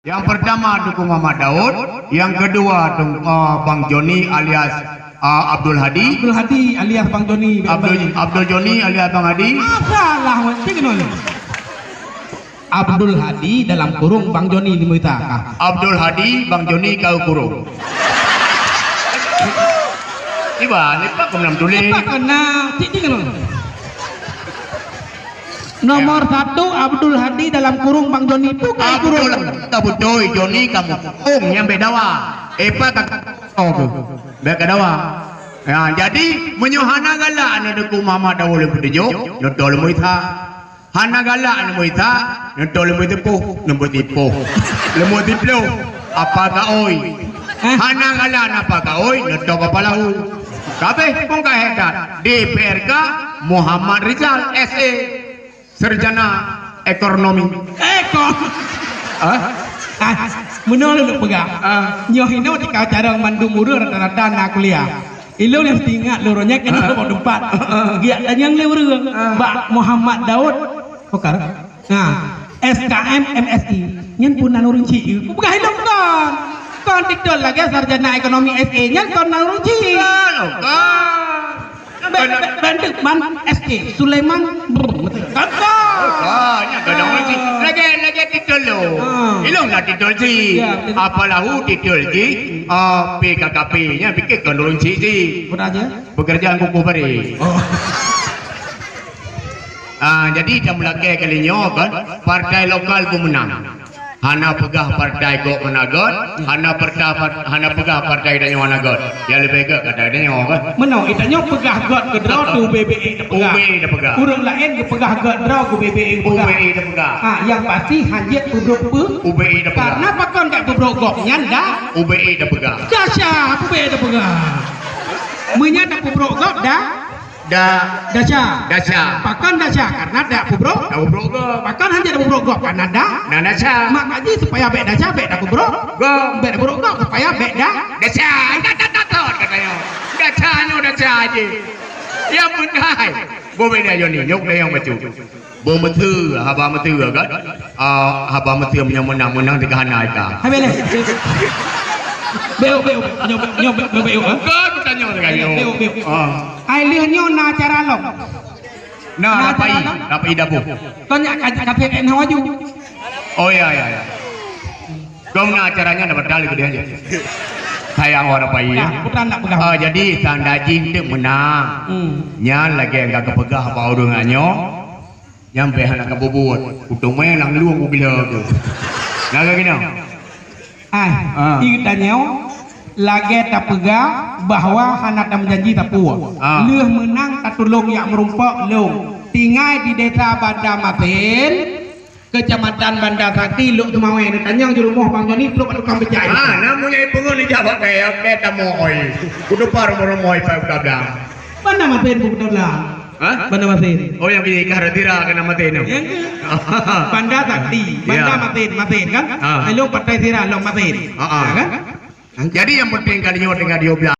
Yang pertama dukung Muhammad Daud, yang kedua Bang Joni alias Abdul Hadi. Abdul Hadi alias Bang Joni. Abdul Joni alias Bang Hadi. Salah macam Abdul Hadi dalam kurung Bang Joni di Muita. Abdul Hadi Bang Joni kau kurung. Tiba, lepas kau menang tulis. Lepas kena cik kan. Nomor satu Abdul Hadi dalam kurung Bang Joni itu kau kurung. Tak betul Joni kamu kurung yang bedawa. Epa tak tu. Bedawa. Ya, jadi menyuhana gala anu dukung Muhammad Daud lebih tujuh, notol Muita. Hana gala anu Muita, notol Muita po, nombor tipu. Lemut tipu. Apa ka oi? Hana gala apa ka oi? Notol kapalahu. Kabeh pun kahedat DPRK Muhammad Rizal SE Sarjana Ekonomi. Menolak nak pegang. Nyoh ini jika cara mandu muda rata-rata nak kuliah. Ilo yang tinggal lorongnya kena nomor 4. Dia yang lewur Mbak Muhammad Daud. Pokar. Nah, SKM MSI. Nyen pun nanurun ci. Bukan hilang kan. Kon tidak lagi sarjana ekonomi SE nya kon nanurun ci. Bentuk ban SE Sulaiman. Nya kadang lagi titel lo. Ilong lah titel si. Apalahu titel si. PKKP nya pikir kon nanurun ci si. Pekerjaan kuku beri. Jadi jam lagi kalinya kan partai lokal ku menang. Hana pegah partai kok menagot, hana pegah partai dan yang menagot. Ya lebih ke kata dia kan. Menang itanya pegah got ke draw tu BBE dah pegah. UBE dah pegah. Kurang lain ke pegah got draw ke BBE pegah. UBE dah pegah. Yang pasti hajat pubrok pe. UBE dah pegah. Karena pakon tak pubrok gok nyanda. UBE dah pegah. Dasya UBE dah pegah. Menya tak pubrok gok dah. Dasya. Pakon dasya karena tak pubrok. Pakon hanya tak pubrok gok karena dah. Nah dasya. Mak ngaji supaya bek dasya bek tak pubrok. Bek pubrok gok supaya bek dah. Dasya. Tak katanya. Dasya aja. Ya benar. Boleh dia Joni. Nyok dia yang baca. Bermetu, haba metu kan? Haba metu yang menang di kahana itu. Habis. Beo. Kau bertanya dengan dia. Ailihnya na cara long. Nah, rapai dapur. Kau nak kafe en hawaju. Oh ya. Kau nak acaranya dapat dalih ke dia aja. Sayang orang rapai ya. Putra nak pegang. Jadi tanda jin tu menang. Nya lagi enggak kepegah apa urungannya. Nyampe anak kebobot. Utung main lang luang ubila tu. Naga gini. Ikannya lagi tak pegang bahwa anak dan janji tak puas. Leh menang tak tolong yang merumpak long. Tinggal di desa Bandamaten, Kecamatan Bandar Sakti, Luk Temawe. Tanya di rumah Bang Joni, Luk tukang becak. Namanya pengen dijawab kayak kita mohoi. Kudu par merumoi pai kadang. Bandamaten bukan lah. Bandamaten. Oh yang pilih karatira kena maten. Bandar Sakti, Bandamaten kan? Luk partai sira, Luk Maten. Kan? Jadi yang penting kalinya dengan dia